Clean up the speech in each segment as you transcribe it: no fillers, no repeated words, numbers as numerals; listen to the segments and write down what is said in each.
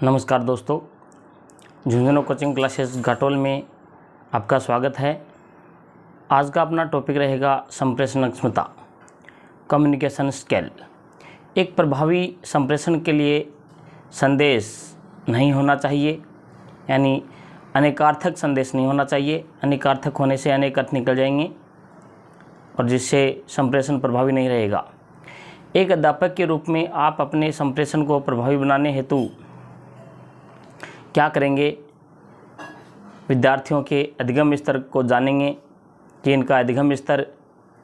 नमस्कार दोस्तों, Jhunjhunu coaching classes Ghatol में आपका स्वागत है। आज का अपना टॉपिक रहेगा संप्रेषण क्षमता, कम्युनिकेशन स्किल। एक प्रभावी संप्रेषण के लिए संदेश नहीं होना चाहिए, यानी अनेकार्थक संदेश नहीं होना चाहिए। अनेकार्थक होने से अनेक अर्थ निकल जाएंगे और जिससे संप्रेषण प्रभावी नहीं रहेगा। एक अध्यापक के रूप में आप अपने संप्रेषण को प्रभावी बनाने हेतु क्या करेंगे? विद्यार्थियों के अधिगम स्तर को जानेंगे कि इनका अधिगम स्तर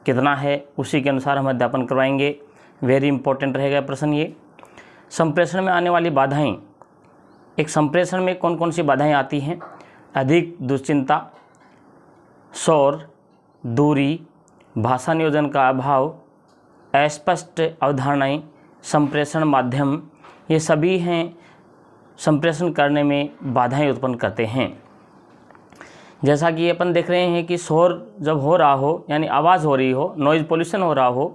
कितना है, उसी के अनुसार हम अध्यापन करवाएंगे। वेरी इंपॉर्टेंट रहेगा प्रश्न ये। संप्रेषण में आने वाली बाधाएं, एक संप्रेषण में कौन कौन सी बाधाएं आती हैं? अधिक दुश्चिंता, शोर, दूरी, भाषा नियोजन का अभाव, अस्पष्ट अवधारणाएं, संप्रेषण माध्यम, ये सभी हैं संप्रेषण करने में बाधाएं उत्पन्न करते हैं। जैसा कि अपन देख रहे हैं कि शोर जब हो रहा हो, यानी आवाज़ हो रही हो, नॉइज़ पोल्यूशन हो रहा हो,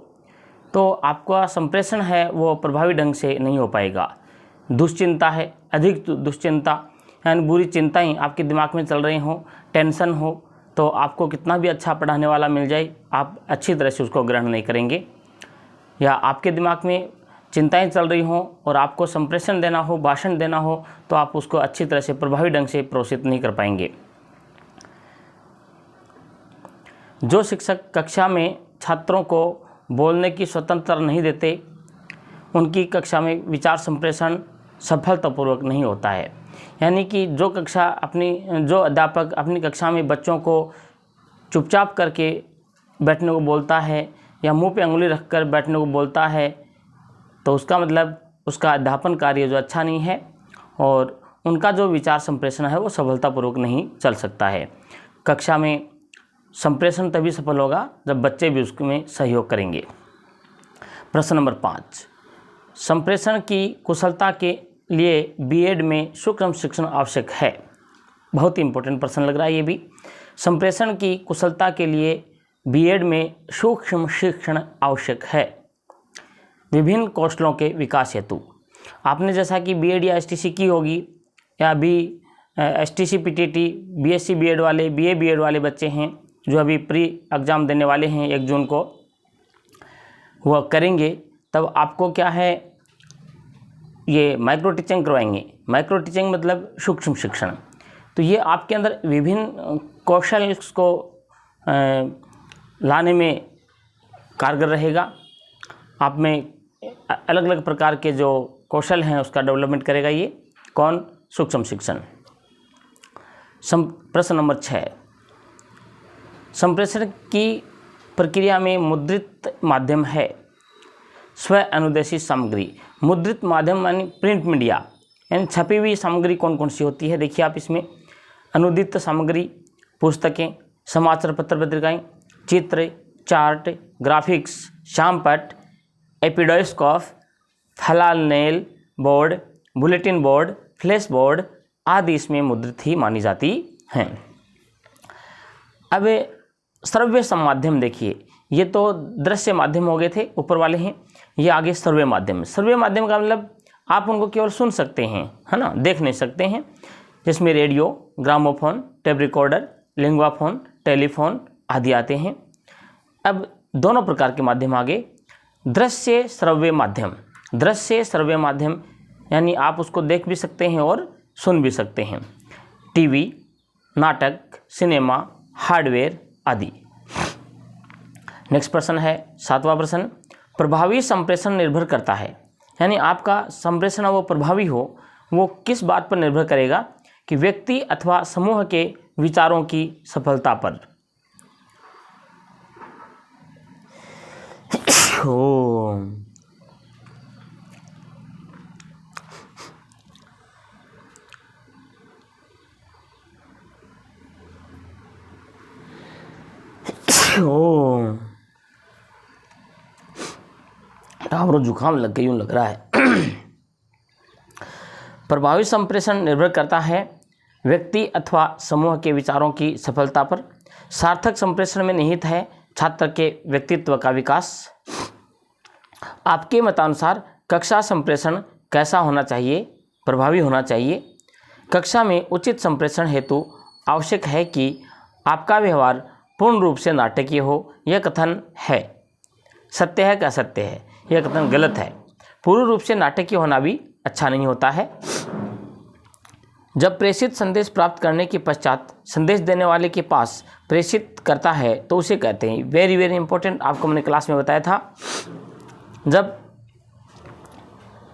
तो आपका संप्रेषण है वो प्रभावी ढंग से नहीं हो पाएगा। दुश्चिंता है, अधिक दुश्चिंता, यानी बुरी चिंताएं आपके दिमाग में चल रही हो, टेंशन हो, तो आपको कितना भी अच्छा पढ़ाने वाला मिल जाए, आप अच्छी तरह से उसको ग्रहण नहीं करेंगे। या आपके दिमाग में चिंताएं चल रही हों और आपको संप्रेषण देना हो, भाषण देना हो, तो आप उसको अच्छी तरह से प्रभावी ढंग से प्रोत्साहित नहीं कर पाएंगे। जो शिक्षक कक्षा में छात्रों को बोलने की स्वतंत्रता नहीं देते, उनकी कक्षा में विचार संप्रेषण सफलतापूर्वक नहीं होता है। यानी कि जो अध्यापक अपनी कक्षा में बच्चों को चुपचाप करके बैठने को बोलता है या मुंह पे अंगुली रखकर बैठने को बोलता है, तो उसका मतलब उसका अध्यापन कार्य जो अच्छा नहीं है और उनका जो विचार संप्रेषण है वो सफलतापूर्वक नहीं चल सकता है। कक्षा में संप्रेषण तभी सफल होगा जब बच्चे भी उसमें सहयोग करेंगे। प्रश्न नंबर 5, संप्रेषण की कुशलता के लिए बीएड में सूक्ष्म शिक्षण आवश्यक है। बहुत ही इंपॉर्टेंट प्रश्न लग रहा है ये भी। संप्रेषण की कुशलता के लिए बीएड में सूक्ष्म शिक्षण आवश्यक है विभिन्न कौशलों के विकास हेतु। आपने जैसा कि बीएड या एसटीसी की होगी, या अभी एसटीसी पीटीटी बीएससी बीएड वाले, बीए बीएड वाले बच्चे हैं जो अभी प्री एग्ज़ाम देने वाले हैं 1 जून को, वह करेंगे, तब आपको क्या है, ये माइक्रो टीचिंग करवाएंगे। माइक्रो टीचिंग मतलब सूक्ष्म शिक्षण। तो ये आपके अंदर विभिन्न कौशल को लाने में कारगर रहेगा। आप में अलग अलग प्रकार के जो कौशल हैं उसका डेवलपमेंट करेगा ये कौन? सूक्ष्म शिक्षण। प्रश्न नंबर 6, संप्रेषण की प्रक्रिया में मुद्रित माध्यम है स्व अनुदेशी सामग्री। मुद्रित माध्यम यानी प्रिंट मीडिया, यानी छपी हुई सामग्री कौन कौन सी होती है? देखिए आप इसमें अनुदित सामग्री, पुस्तकें, समाचार पत्र पत्रिकाएं, चित्र, चार्ट, ग्राफिक्स, शामपट, epidiascope, flannel board, bulletin board, flash board आदि इसमें मुद्रित ही मानी जाती हैं। अब श्रव्य माध्यम देखिए, ये तो दृश्य माध्यम हो गए थे, ऊपर वाले हैं, ये आगे श्रव्य माध्यम। श्रव्य माध्यम का मतलब आप उनको केवल सुन सकते हैं, है ना, देख नहीं सकते हैं, जिसमें radio, gramophone, tape recorder, linguaphone, telephone आदि आते हैं। अब दोनों प्रकार के माध्यम आगे। दृश्य श्रव्य माध्यम, दृश्य श्रव्य माध्यम यानी आप उसको देख भी सकते हैं और सुन भी सकते हैं। टीवी, नाटक, सिनेमा, हार्डवेयर आदि। नेक्स्ट प्रश्न है 7वां प्रश्न, प्रभावी संप्रेषण निर्भर करता है, यानी आपका संप्रेषण वो प्रभावी हो वो किस बात पर निर्भर करेगा? कि व्यक्ति अथवा समूह के विचारों की सफलता पर। और जुकाम लग गई यूं लग रहा है। प्रभावी संप्रेषण निर्भर करता है व्यक्ति अथवा समूह के विचारों की सफलता पर। सार्थक संप्रेषण में निहित है छात्र के व्यक्तित्व का विकास। आपके मतानुसार कक्षा संप्रेषण कैसा होना चाहिए? प्रभावी होना चाहिए। कक्षा में उचित संप्रेषण हेतु आवश्यक है कि आपका व्यवहार पूर्ण रूप से नाटकीय हो। यह कथन है, सत्य है कि असत्य है? यह कथन गलत है। पूर्ण रूप से नाटकीय होना भी अच्छा नहीं होता है। जब प्रेषित संदेश प्राप्त करने के पश्चात संदेश देने वाले के पास प्रेषित करता है तो उसे कहते हैं, वेरी वेरी इंपॉर्टेंट, आपको मैंने क्लास में बताया था। जब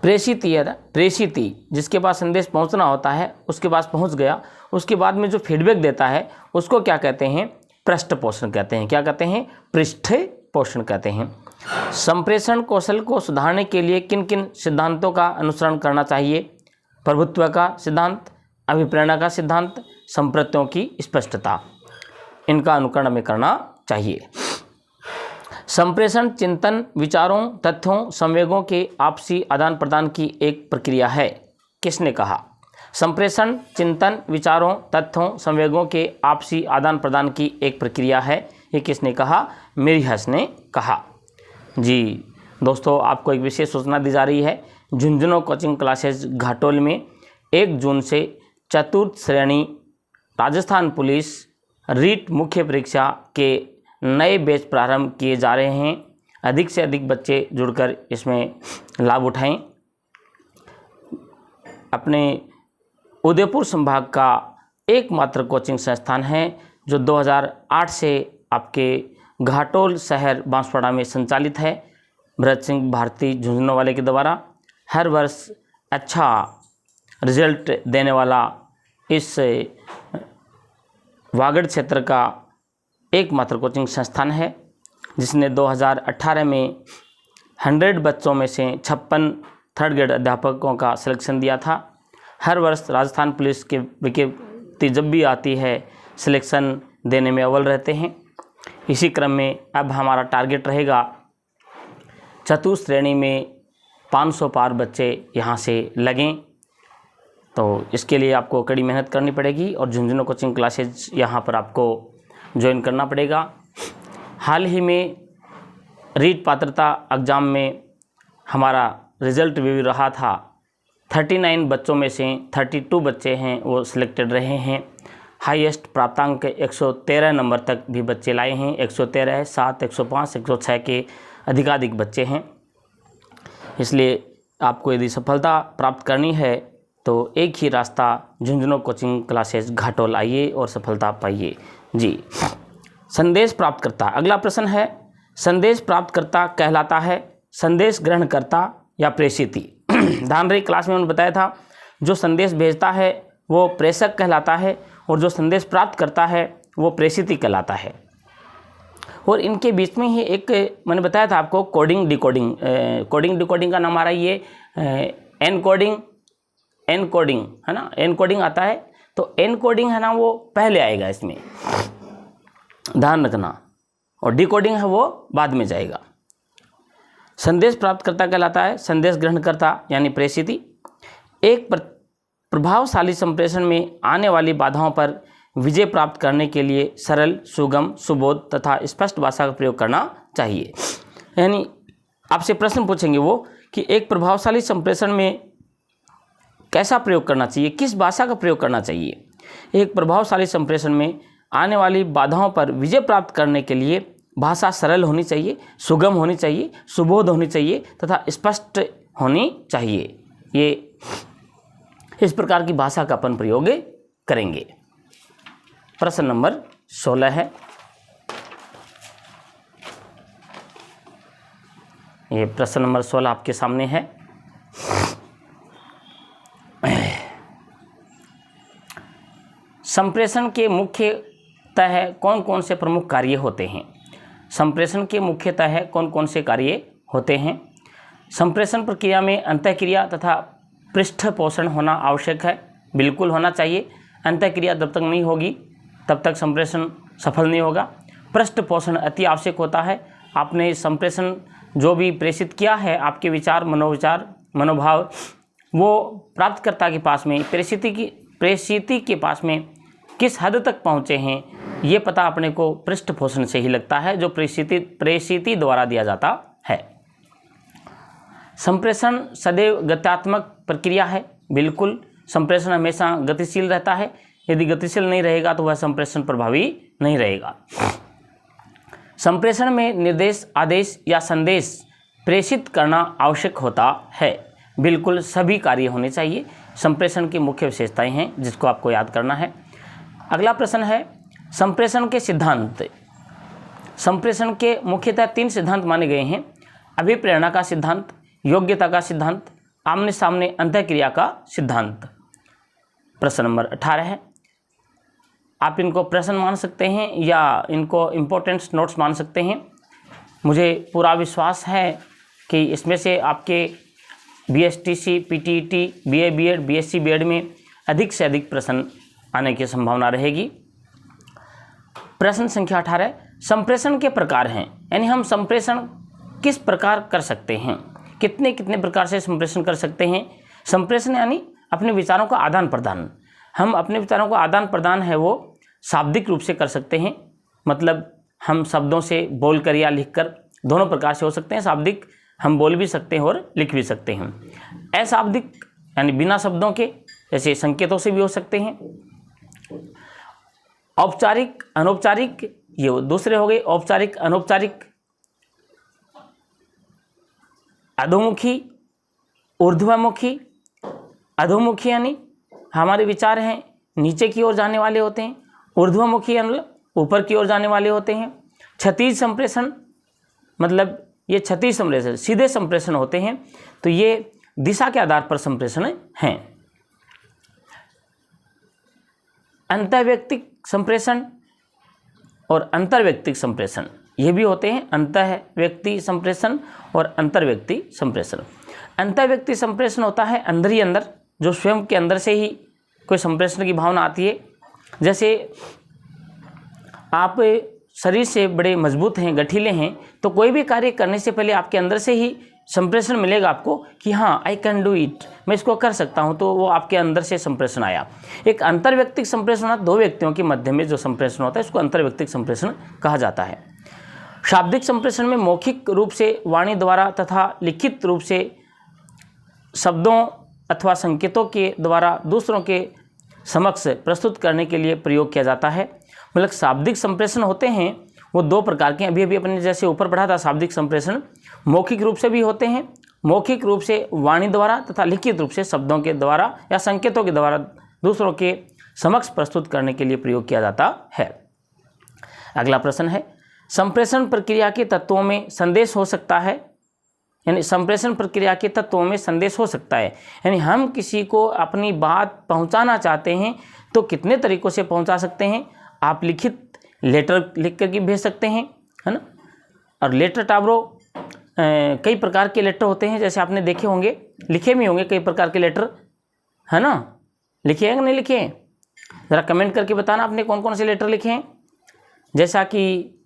प्रेषिती जिसके पास संदेश पहुंचना होता है उसके पास पहुंच गया, उसके बाद में जो फीडबैक देता है उसको क्या कहते हैं? पृष्ठ पोषण कहते हैं। क्या कहते हैं? पृष्ठ पोषण कहते हैं। संप्रेषण कौशल को सुधारने के लिए किन किन सिद्धांतों का अनुसरण करना चाहिए? प्रभुत्व का सिद्धांत, अभिप्रेरणा का सिद्धांत, संप्रत्यों की स्पष्टता, इनका अनुकरण हमें करना चाहिए। संप्रेषण चिंतन, विचारों, तथ्यों, संवेगों के आपसी आदान प्रदान की एक प्रक्रिया है। किसने कहा? संप्रेषण चिंतन, विचारों, तथ्यों, संवेगों के आपसी आदान प्रदान की एक प्रक्रिया है। ये किसने कहा? मेरिहस ने कहा। जी दोस्तों, आपको एक विशेष सूचना दी जा रही है। झुंझुनू कोचिंग क्लासेस घाटोल में 1 जून से चतुर्थ श्रेणी राजस्थान पुलिस रीट मुख्य परीक्षा के नए बैच प्रारंभ किए जा रहे हैं। अधिक से अधिक बच्चे जुड़कर इसमें लाभ उठाएं। अपने उदयपुर संभाग का एकमात्र कोचिंग संस्थान है जो 2008 से आपके घाटोल शहर बांसवाड़ा में संचालित है। भरत सिंह भारती झुंझुनू वाले के द्वारा हर वर्ष अच्छा रिजल्ट देने वाला इस वागड़ क्षेत्र का एकमात्र कोचिंग संस्थान है, जिसने 2018 में 100 बच्चों में से 56 थर्ड ग्रेड अध्यापकों का सिलेक्शन दिया था। हर वर्ष राजस्थान पुलिस के विज्ञप्ति जब भी आती है सिलेक्शन देने में अव्वल रहते हैं। इसी क्रम में अब हमारा टारगेट रहेगा चतुर्थ श्रेणी में 500 पार बच्चे यहाँ से लगें, तो इसके लिए आपको कड़ी मेहनत करनी पड़ेगी और झुंझुनू कोचिंग क्लासेज यहाँ पर आपको ज्वाइन करना पड़ेगा। हाल ही में रीट पात्रता एग्ज़ाम में हमारा रिज़ल्ट भी रहा था। 39 बच्चों में से 32 बच्चे हैं वो सिलेक्टेड रहे हैं। हाईएस्ट प्राप्तांक 113 नंबर तक भी बच्चे लाए हैं। 113 है, 7, 105, 106 के अधिकाधिक बच्चे हैं। इसलिए आपको यदि सफलता प्राप्त करनी है तो एक ही रास्ता झुंझुनू कोचिंग क्लासेस घाटोल आइए और सफलता पाइए। जी, संदेश प्राप्तकर्ता, अगला प्रश्न है, संदेश प्राप्तकर्ता कहलाता है संदेश ग्रहणकर्ता या प्रेषिती? ध्यान रही, क्लास में उन्होंने बताया था जो संदेश भेजता है वो प्रेषक कहलाता है और जो संदेश प्राप्त करता है वो प्रेषिती कहलाता है। और इनके बीच में ही एक मैंने बताया था आपको कोडिंग डिकोडिंग, कोडिंग डिकोडिंग का नाम आ रहा है ये एनकोडिंग है ना, एनकोडिंग आता है। तो एनकोडिंग है ना वो पहले आएगा, इसमें ध्यान रखना, और डिकोडिंग है वो बाद में जाएगा। संदेश प्राप्तकर्ता कहलाता है संदेश ग्रहणकर्ता यानी प्रेषिती। एक प्रभावशाली संप्रेषण में आने वाली बाधाओं पर विजय प्राप्त करने के लिए सरल, सुगम, सुबोध तथा स्पष्ट भाषा का प्रयोग करना चाहिए। यानी आपसे प्रश्न पूछेंगे वो कि एक प्रभावशाली संप्रेषण में कैसा प्रयोग करना चाहिए, किस भाषा का प्रयोग करना चाहिए। एक प्रभावशाली संप्रेषण में आने वाली बाधाओं पर विजय प्राप्त करने के लिए भाषा सरल होनी चाहिए, सुगम होनी चाहिए, सुबोध होनी चाहिए तथा स्पष्ट होनी चाहिए। ये इस प्रकार की भाषा का अपन प्रयोग करेंगे। प्रश्न नंबर 16 है, ये प्रश्न नंबर 16 आपके सामने है। संप्रेषण के मुख्यतः कौन कौन से प्रमुख कार्य होते हैं? संप्रेषण के मुख्यतः कौन कौन से कार्य होते हैं? संप्रेषण प्रक्रिया में अंतःक्रिया तथा पृष्ठ पोषण होना आवश्यक है, बिल्कुल होना चाहिए। अंतःक्रिया जब तक नहीं होगी तब तक संप्रेषण सफल नहीं होगा। पृष्ठ पोषण अति आवश्यक होता है। आपने संप्रेषण जो भी प्रेषित किया है, आपके विचार, मनोभाव वो प्राप्तकर्ता के पास में, प्रेषिती के पास में किस हद तक पहुँचे हैं, ये पता अपने को पृष्ठ पोषण से ही लगता है, जो प्रेषिती द्वारा दिया जाता है। संप्रेषण सदैव गत्यात्मक प्रक्रिया है, बिल्कुल, संप्रेषण हमेशा गतिशील रहता है। यदि गतिशील नहीं रहेगा तो वह संप्रेषण प्रभावी नहीं रहेगा। संप्रेषण में निर्देश, आदेश या संदेश प्रेषित करना आवश्यक होता है। बिल्कुल सभी कार्य होने चाहिए। संप्रेषण की मुख्य विशेषताएं हैं जिसको आपको याद करना है। अगला प्रश्न है संप्रेषण के सिद्धांत। संप्रेषण के मुख्यतः 3 सिद्धांत माने गए हैं: अभिप्रेरणा का सिद्धांत, योग्यता का सिद्धांत, आमने सामने अंतःक्रिया का सिद्धांत। प्रश्न नंबर 18 है। आप इनको प्रश्न मान सकते हैं या इनको इम्पोर्टेंट नोट्स मान सकते हैं। मुझे पूरा विश्वास है कि इसमें से आपके BSTC, PTET, BA BEd, BSc BEd में अधिक से अधिक प्रश्न आने की संभावना रहेगी। प्रश्न संख्या 18, संप्रेषण के प्रकार हैं, यानी हम संप्रेषण किस प्रकार कर सकते हैं, कितने कितने प्रकार से संप्रेषण कर सकते हैं। संप्रेषण यानी अपने विचारों का आदान प्रदान। हम अपने विचारों का आदान प्रदान है वो शाब्दिक रूप से कर सकते हैं, मतलब हम शब्दों से बोलकर या लिखकर, दोनों प्रकार से हो सकते हैं। शाब्दिक हम बोल भी सकते हैं और लिख भी सकते हैं। अशाब्दिक यानी बिना शब्दों के, जैसे संकेतों से भी हो सकते हैं। औपचारिक, अनौपचारिक, ये दूसरे हो गए। औपचारिक, अनौपचारिक, अधोमुखी, ऊर्ध्वमुखी। अधोमुखी यानी हमारे विचार हैं नीचे की ओर जाने वाले होते हैं। ऊर्ध्वमुखी यानी ऊपर की ओर जाने वाले होते हैं। क्षैतिज संप्रेषण, मतलब ये क्षैतिज संप्रेषण, सीधे संप्रेषण होते हैं, तो ये दिशा के आधार पर संप्रेषण हैं। अंतःव्यक्तिक संप्रेषण और अंतर्व्यक्तिक संप्रेषण ये भी होते हैं। अंतःव्यक्ति संप्रेषण और अंतर्व्यक्ति संप्रेषण। अंतर्व्यक्ति संप्रेषण होता है अंदर ही अंदर, जो स्वयं के अंदर से ही कोई संप्रेषण की भावना आती है। जैसे आप शरीर से बड़े मजबूत हैं, गठीले हैं, तो कोई भी कार्य करने से पहले आपके अंदर से ही संप्रेषण मिलेगा आपको कि हाँ आई कैन डू इट, मैं इसको कर सकता हूँ, तो वो आपके अंदर से संप्रेषण आया। एक अंतर्व्यक्तिक संप्रेषण, 2 व्यक्तियों के मध्य में जो संप्रेषण होता है इसको अंतर्व्यक्तिक संप्रेषण कहा जाता है। शाब्दिक संप्रेषण में मौखिक रूप से वाणी द्वारा तथा लिखित रूप से शब्दों अथवा संकेतों के द्वारा दूसरों के समक्ष प्रस्तुत करने के लिए प्रयोग किया जाता है। मतलब शाब्दिक संप्रेषण होते हैं वो 2 प्रकार के। अभी अपने जैसे ऊपर पढ़ा था, शाब्दिक संप्रेषण मौखिक रूप से भी होते हैं। मौखिक रूप से वाणी द्वारा तथा लिखित रूप से शब्दों के द्वारा या संकेतों के द्वारा दूसरों के समक्ष प्रस्तुत करने के लिए प्रयोग किया जाता है। अगला प्रश्न है संप्रेषण प्रक्रिया के तत्वों में संदेश हो सकता है, यानी संप्रेषण प्रक्रिया के तत्वों में संदेश हो सकता है, यानी हम किसी को अपनी बात पहुंचाना चाहते हैं तो कितने तरीकों से पहुंचा सकते हैं। आप लिखित लेटर लिख कर के भेज सकते हैं, है ना। और लेटर टाब्रो कई प्रकार के लेटर होते हैं, जैसे आपने देखे होंगे, लिखे भी होंगे कई प्रकार के लेटर, है ना। लिखे हैं कि नहीं लिखे हैं, ज़रा कमेंट करके बताना आपने कौन कौन से लेटर लिखे हैं। जैसा कि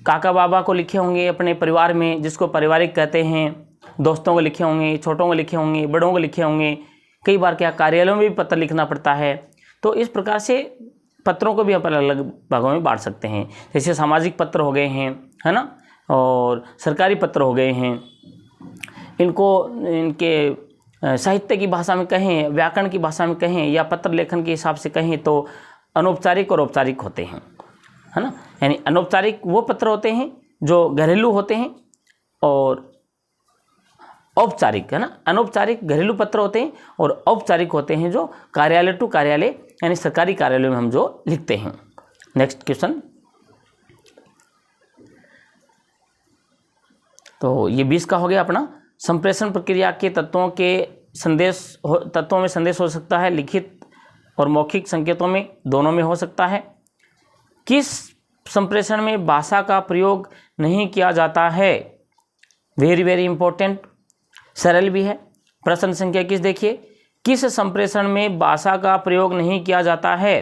काका बाबा को लिखे होंगे अपने परिवार में, जिसको पारिवारिक कहते हैं, दोस्तों को लिखे होंगे, छोटों को लिखे होंगे, बड़ों को लिखे होंगे। कई बार क्या कार्यालयों में भी पत्र लिखना पड़ता है, तो इस प्रकार से पत्रों को भी अपन अलग अलग भागों में बांट सकते हैं। जैसे सामाजिक पत्र हो गए हैं, है ना, और सरकारी पत्र हो गए हैं। इनको इनके साहित्य की भाषा में कहें, व्याकरण की भाषा में कहें या पत्र लेखन के हिसाब से कहें तो अनौपचारिक और औपचारिक होते हैं, है ना। यानी अनौपचारिक वो पत्र होते हैं जो घरेलू होते हैं, और औपचारिक, है ना, अनौपचारिक घरेलू पत्र होते हैं और औपचारिक होते हैं जो कार्यालय टू कार्यालय यानी सरकारी कार्यालय में हम जो लिखते हैं। नेक्स्ट क्वेश्चन, तो ये 20 का हो गया अपना। संप्रेषण प्रक्रिया के तत्वों में संदेश हो सकता है, लिखित और मौखिक संकेतों में, दोनों में हो सकता है। किस संप्रेषण में भाषा का प्रयोग नहीं किया जाता है, वेरी वेरी इंपॉर्टेंट, सरल भी है। प्रश्न संख्या 21 देखिए, किस संप्रेषण में भाषा का प्रयोग नहीं किया जाता है।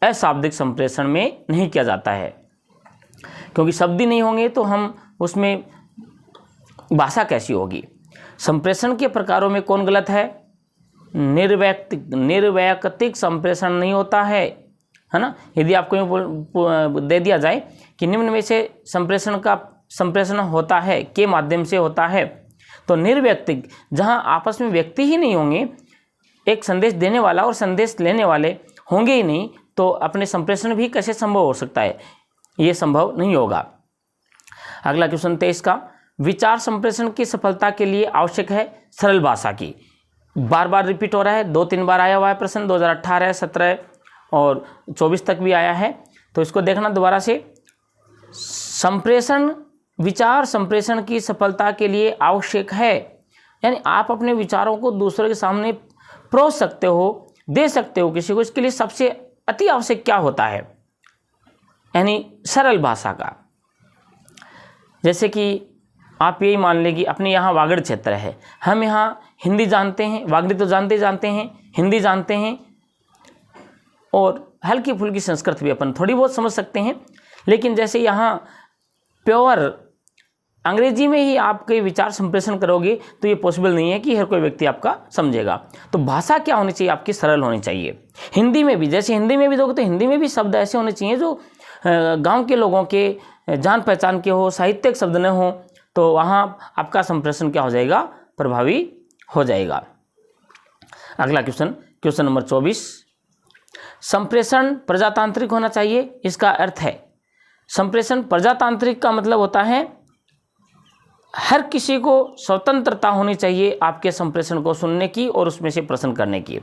अशाब्दिक संप्रेषण में नहीं किया जाता है, क्योंकि शब्द ही नहीं होंगे तो हम उसमें भाषा कैसी होगी। संप्रेषण के प्रकारों में कौन गलत है, निर्वैयक्तिक संप्रेषण नहीं होता है ना। यदि आपको दे दिया जाए कि निम्न में से संप्रेषण होता है के माध्यम से होता है, तो निर्व्यक्तिक, जहाँ आपस में व्यक्ति ही नहीं होंगे, एक संदेश देने वाला और संदेश लेने वाले होंगे ही नहीं, तो अपने संप्रेषण भी कैसे संभव हो सकता है? ये संभव नहीं होगा। अगला क्वेश्चन 23 का, विचार संप्रेषण की सफलता के लिए आवश्यक है सरल भाषा की। बार बार रिपीट हो रहा है, 2-3 बार आया हुआ है प्रश्न, 2018, 17 और 24 तक भी आया है। तो इसको देखना दोबारा से। संप्रेषण, विचार संप्रेषण की सफलता के लिए आवश्यक है, यानी आप अपने विचारों को दूसरे के सामने परोस सकते हो, दे सकते हो किसी को, इसके लिए सबसे अति आवश्यक क्या होता है? यानी सरल भाषा का। जैसे कि आप यही मान लें कि अपने यहाँ वागड़ क्षेत्र है, हम यहाँ हिंदी जानते हैं, वागड़ी तो जानते हैं, हिंदी जानते हैं और हल्की फुल्की संस्कृत भी अपन थोड़ी बहुत समझ सकते हैं, लेकिन जैसे यहाँ प्योर अंग्रेजी में ही आप कोई विचार संप्रेषण करोगे तो ये पॉसिबल नहीं है कि हर कोई व्यक्ति आपका समझेगा। तो भाषा क्या होनी चाहिए? आपकी सरल होनी चाहिए। हिंदी में भी, जैसे हिंदी में भी दोगे तो हिंदी में भी शब्द ऐसे होने चाहिए जो गांव के लोगों के जान पहचान के हो, साहित्यिक शब्द न हो, तो वहाँ आपका संप्रेषण क्या हो जाएगा? प्रभावी हो जाएगा। अगला क्वेश्चन नंबर 24, संप्रेषण प्रजातांत्रिक होना चाहिए। इसका अर्थ है, संप्रेषण प्रजातांत्रिक का मतलब होता है हर किसी को स्वतंत्रता होनी चाहिए आपके संप्रेषण को सुनने की और उसमें से प्रश्न करने की।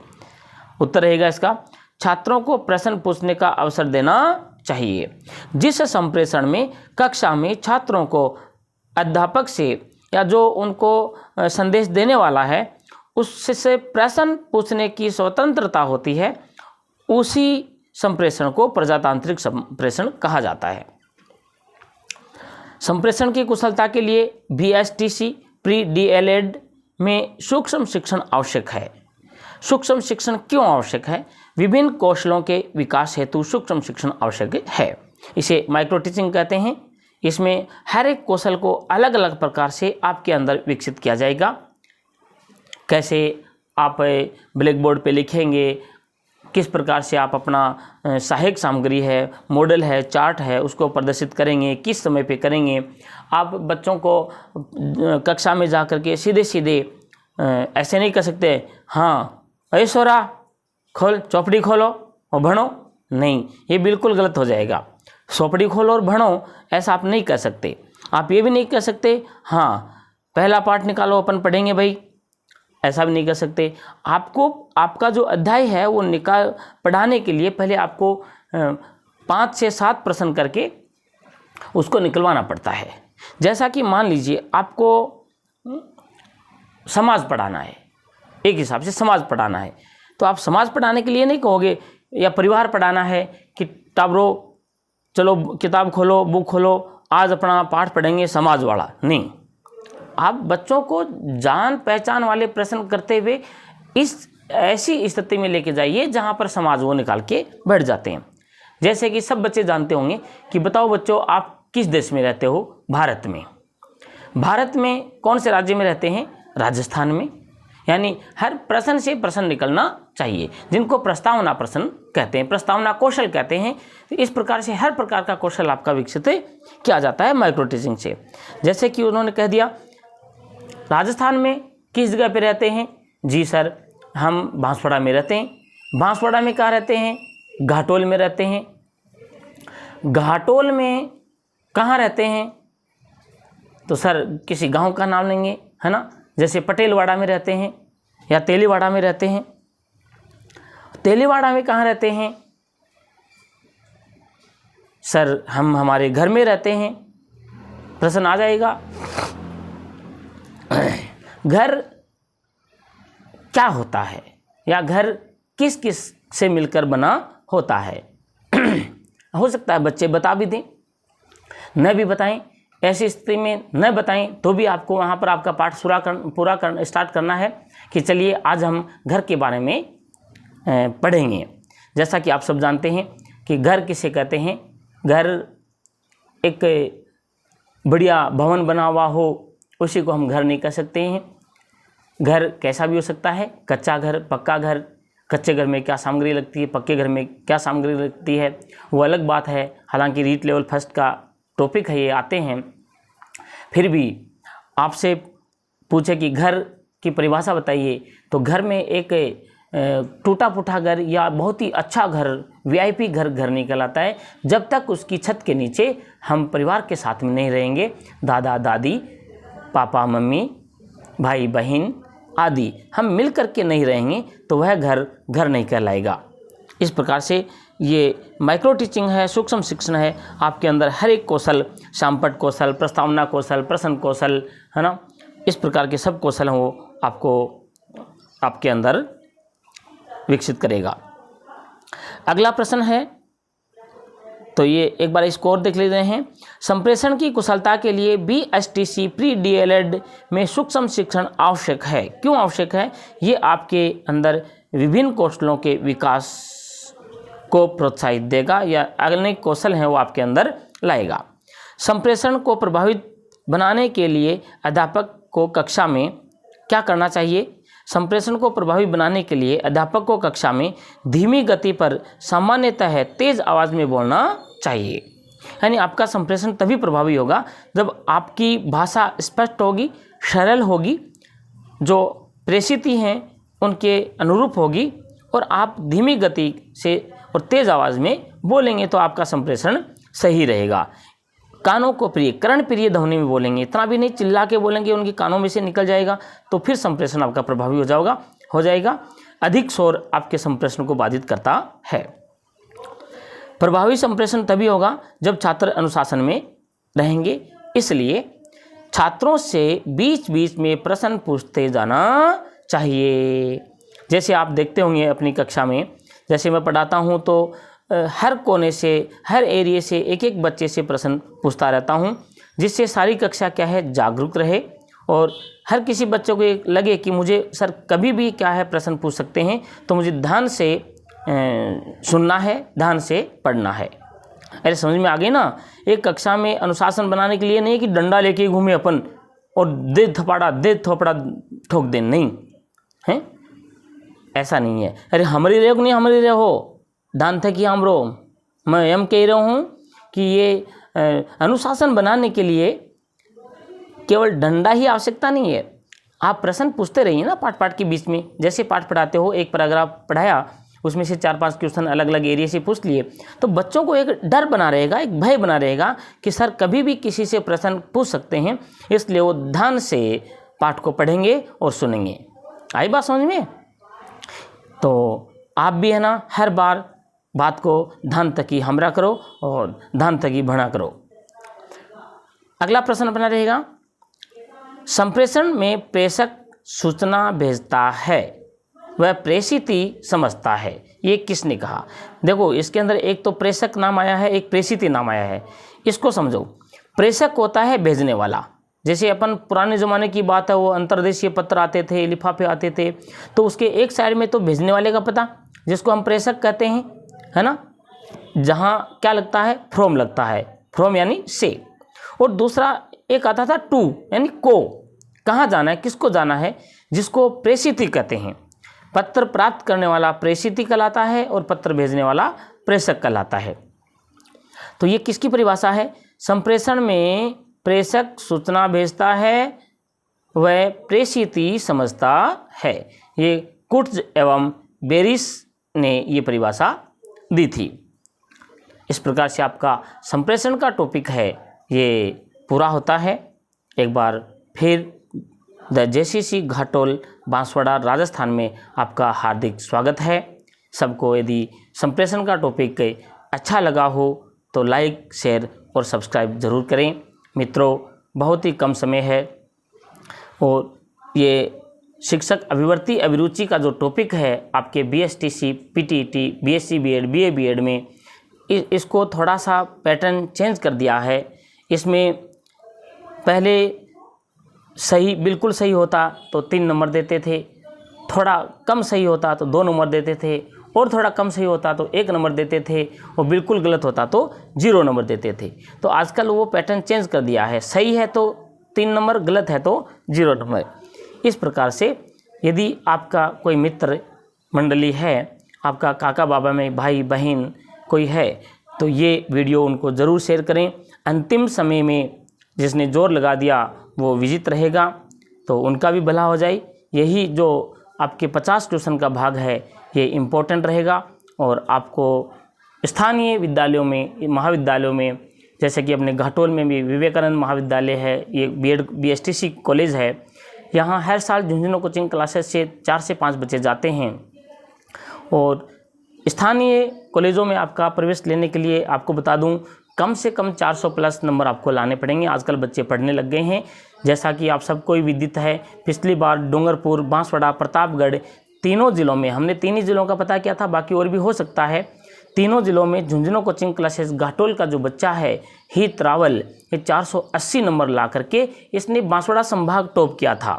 उत्तर रहेगा इसका, छात्रों को प्रश्न पूछने का अवसर देना चाहिए। जिस संप्रेषण में कक्षा में छात्रों को अध्यापक से या जो उनको संदेश देने वाला है उससे प्रश्न पूछने की स्वतंत्रता होती है, उसी संप्रेषण को प्रजातांत्रिक संप्रेषण कहा जाता है। संप्रेषण की कुशलता के लिए BSTC प्री DLED में सूक्ष्म शिक्षण आवश्यक है। सूक्ष्म शिक्षण क्यों आवश्यक है? विभिन्न कौशलों के विकास हेतु सूक्ष्म शिक्षण आवश्यक है। इसे माइक्रो टीचिंग कहते हैं। इसमें हर एक कौशल को अलग अलग प्रकार से आपके अंदर विकसित किया जाएगा। कैसे आप ब्लैक बोर्ड पे लिखेंगे, किस प्रकार से आप अपना सहायक सामग्री है, मॉडल है, चार्ट है, उसको प्रदर्शित करेंगे, किस समय पे करेंगे। आप बच्चों को कक्षा में जा कर के सीधे सीधे ऐसे नहीं कर सकते, हाँ अरे सोरा खोल, चौपड़ी खोलो और भणो, नहीं, ये बिल्कुल गलत हो जाएगा। चौपड़ी खोलो और भणो ऐसा आप नहीं कर सकते। आप ये भी नहीं कर सकते, हाँ पहला पाठ निकालो अपन पढ़ेंगे भाई, ऐसा भी नहीं कर सकते। आपको आपका जो अध्याय है वो पढ़ाने के लिए पहले आपको 5 से 7 प्रश्न करके उसको निकलवाना पड़ता है। जैसा कि मान लीजिए आपको समाज पढ़ाना है, एक हिसाब से समाज पढ़ाना है, तो आप समाज पढ़ाने के लिए नहीं कहोगे, या परिवार पढ़ाना है कि टाबरो चलो किताब खोलो, बुक खोलो, आज अपना पाठ पढ़ेंगे समाज वाला, नहीं। आप बच्चों को जान पहचान वाले प्रश्न करते हुए इस ऐसी स्थिति में लेके जाइए जहाँ पर समाज वो निकाल के बैठ जाते हैं। जैसे कि सब बच्चे जानते होंगे कि बताओ बच्चों आप किस देश में रहते हो? भारत में। भारत में कौन से राज्य में रहते हैं? राजस्थान में। यानी हर प्रश्न से प्रश्न निकलना चाहिए, जिनको प्रस्तावना प्रश्न कहते हैं, प्रस्तावना कौशल कहते हैं। तो इस प्रकार से हर प्रकार का कौशल आपका विकसित किया जाता है माइक्रो टीचिंग से। जैसे कि उन्होंने कह दिया राजस्थान में किस जगह पे रहते हैं? जी सर हम बांसवाड़ा में रहते हैं। बांसवाड़ा में कहाँ रहते हैं? घाटोल में रहते हैं। घाटोल में कहाँ रहते हैं? तो सर किसी गांव का नाम लेंगे, है ना, जैसे पटेलवाड़ा में रहते हैं या तेलीवाड़ा में रहते हैं। तेलीवाड़ा में कहाँ रहते हैं? सर हम हमारे घर में रहते हैं। प्रश्न आ जाएगा, घर क्या होता है या घर किस किस से मिलकर बना होता है? हो सकता है बच्चे बता भी दें, न भी बताएं। ऐसी स्थिति में न बताएं तो भी आपको वहाँ पर आपका पाठ पूरा स्टार्ट करना है कि चलिए आज हम घर के बारे में पढ़ेंगे। जैसा कि आप सब जानते हैं कि घर किसे कहते हैं। घर एक बढ़िया भवन बना हुआ हो उसी को हम घर नहीं कह सकते हैं। घर कैसा भी हो सकता है, कच्चा घर, पक्का घर। कच्चे घर में क्या सामग्री लगती है, पक्के घर में क्या सामग्री लगती है, वो अलग बात है। हालांकि रीट लेवल फर्स्ट का टॉपिक है, ये आते हैं, फिर भी आपसे पूछे कि घर की परिभाषा बताइए, तो घर में एक टूटा फूटा घर या बहुत ही अच्छा घर, वीआईपी घर घर नहीं कहलाता है जब तक उसकी छत के नीचे हम परिवार के साथ में नहीं रहेंगे। दादा दादी, पापा मम्मी, भाई बहन आदि हम मिल कर के नहीं रहेंगे तो वह घर घर नहीं कहलाएगा। इस प्रकार से ये माइक्रो टीचिंग है, सूक्ष्म शिक्षण है। आपके अंदर हर एक कौशल, शामपट कौशल, प्रस्तावना कौशल, प्रश्न कौशल, है ना, इस प्रकार के सब कौशल हैं वो आपको आपके अंदर विकसित करेगा। अगला प्रश्न है, तो ये एक बार इसको और देख लेते हैं। संप्रेषण की कुशलता के लिए BSTC प्री DLED में सूक्ष्म शिक्षण आवश्यक है। क्यों आवश्यक है? ये आपके अंदर विभिन्न कौशलों के विकास को प्रोत्साहित देगा या अनेक कौशल हैं वो आपके अंदर लाएगा। संप्रेषण को प्रभावित बनाने के लिए अध्यापक को कक्षा में क्या करना चाहिए? संप्रेषण को प्रभावी बनाने के लिए अध्यापक को कक्षा में धीमी गति पर सामान्यतः तेज आवाज़ में बोलना चाहिए। यानी आपका संप्रेषण तभी प्रभावी होगा जब आपकी भाषा स्पष्ट होगी, सरल होगी, जो प्रेषिती हैं उनके अनुरूप होगी और आप धीमी गति से और तेज आवाज़ में बोलेंगे तो आपका संप्रेषण सही रहेगा। कानों को प्रिय, कर्ण प्रिय ध्वनि में बोलेंगे, इतना भी नहीं चिल्ला के बोलेंगे उनके कानों में से निकल जाएगा तो फिर संप्रेषण आपका प्रभावी हो जाएगा। अधिक शोर आपके संप्रेषण को बाधित करता है। प्रभावी संप्रेषण तभी होगा जब छात्र अनुशासन में रहेंगे, इसलिए छात्रों से बीच बीच में प्रश्न पूछते जाना चाहिए। जैसे आप देखते होंगे अपनी कक्षा में, जैसे मैं पढ़ाता हूँ तो हर कोने से, हर एरिया से एक एक बच्चे से प्रश्न पूछता रहता हूँ, जिससे सारी कक्षा क्या है जागरूक रहे और हर किसी बच्चों को लगे कि मुझे सर कभी भी क्या है प्रश्न पूछ सकते हैं, तो मुझे ध्यान से सुनना है, ध्यान से पढ़ना है। अरे समझ में आ गई ना? एक कक्षा में अनुशासन बनाने के लिए नहीं कि डंडा लेके घूमे अपन और दे थोपड़ा ठोक दे, नहीं है, ऐसा नहीं है। अरे हमारी रहो नहीं हमारी रहो, ध्यान था कि हम रो, मैं एम कह रहा हूँ कि ये अनुशासन बनाने के लिए केवल डंडा ही आवश्यकता नहीं है। आप प्रश्न पूछते रहिए ना पाठ के बीच में। जैसे पाठ पढ़ाते हो, एक पैराग्राफ पढ़ाया, उसमें से 4-5 क्वेश्चन अलग अलग एरिया से पूछ लिए, तो बच्चों को एक डर बना रहेगा, एक भय बना रहेगा कि सर कभी भी किसी से प्रश्न पूछ सकते हैं, इसलिए वो ध्यान से पाठ को पढ़ेंगे और सुनेंगे। आई बात समझ में? तो आप भी है ना हर बार बात को ध्यान तक ही हमरा करो और ध्यान तक ही भणा करो। अगला प्रश्न अपना रहेगा, संप्रेषण में प्रेषक सूचना भेजता है वह प्रेषिती समझता है, ये किसने कहा? देखो इसके अंदर एक तो प्रेषक नाम आया है, एक प्रेषिती नाम आया है। इसको समझो। प्रेषक होता है भेजने वाला। जैसे अपन पुराने ज़माने की बात है, वो अंतर्देशीय पत्र आते थे, लिफाफे आते थे, तो उसके एक साइड में तो भेजने वाले का पता, जिसको हम प्रेषक कहते हैं, है ना, जहाँ क्या लगता है, फ्रॉम लगता है, फ्रॉम यानी से, और दूसरा एक आता था टू यानी को, कहाँ जाना है, किसको जाना है, जिसको प्रेषिती कहते हैं। पत्र प्राप्त करने वाला प्रेषिती कहलाता है और पत्र भेजने वाला प्रेषक कहलाता है। तो ये किसकी परिभाषा है? संप्रेषण में प्रेषक सूचना भेजता है, वह प्रेषिती समझता है। ये कुट्ज एवं बेरिस ने ये परिभाषा दी थी। इस प्रकार से आपका संप्रेषण का टॉपिक है ये पूरा होता है। एक बार फिर द JCC घाटोल बांसवाड़ा राजस्थान में आपका हार्दिक स्वागत है। सबको यदि संप्रेषण का टॉपिक अच्छा लगा हो तो लाइक, शेयर और सब्सक्राइब ज़रूर करें। मित्रों, बहुत ही कम समय है और ये शिक्षक अभिवर्ती अभिरुचि का जो टॉपिक है आपके BSTC, PTET, BSc B.Ed, BA B.Ed में इसको थोड़ा सा पैटर्न चेंज कर दिया है। इसमें पहले सही, बिल्कुल सही होता तो 3 नंबर देते थे, थोड़ा कम सही होता तो 2 नंबर देते थे, और थोड़ा कम सही होता तो 1 नंबर देते थे, और बिल्कुल गलत होता तो 0 नंबर देते थे। तो आजकल वो पैटर्न चेंज कर दिया है, सही है तो 3 नंबर, गलत है तो 0 नंबर। इस प्रकार से यदि आपका कोई मित्र मंडली है, आपका काका बाबा में भाई बहन कोई है, तो ये वीडियो उनको ज़रूर शेयर करें। अंतिम समय में जिसने जोर लगा दिया वो विजित रहेगा। तो उनका भी भला हो जाए। यही जो आपके 50 ट्यूशन का भाग है ये इम्पोर्टेंट रहेगा और आपको स्थानीय विद्यालयों में, महाविद्यालयों में, जैसे कि अपने घाटोल में भी विवेकानंद महाविद्यालय है, ये BSTC कॉलेज है, यहाँ हर साल झुंझुनू कोचिंग क्लासेस से 4 से 5 बच्चे जाते हैं। और स्थानीय कॉलेजों में आपका प्रवेश लेने के लिए आपको बता दूं, कम से कम 400 प्लस नंबर आपको लाने पड़ेंगे। आजकल बच्चे पढ़ने लग गए हैं, जैसा कि आप सबको विदित है। पिछली बार डूंगरपुर, बांसवाड़ा, प्रतापगढ़ तीनों ज़िलों में, हमने 3 ही ज़िलों का पता किया था, बाकी और भी हो सकता है। तीनों ज़िलों में झुंझुनू कोचिंग क्लासेस घाटोल का जो बच्चा है हित रावल, ये 480 नंबर ला करके इसने बांसवाड़ा संभाग टॉप किया था।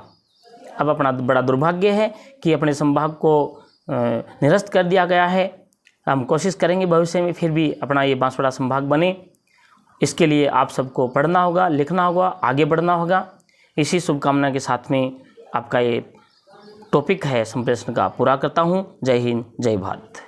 अब अपना बड़ा दुर्भाग्य है कि अपने संभाग को निरस्त कर दिया गया है। हम कोशिश करेंगे भविष्य में फिर भी अपना ये बांसवाड़ा संभाग बने। इसके लिए आप सबको पढ़ना होगा, लिखना होगा, आगे बढ़ना होगा। इसी शुभकामना के साथ में आपका ये टॉपिक है संप्रेषण का पूरा करता हूँ। जय हिंद, जय भारत।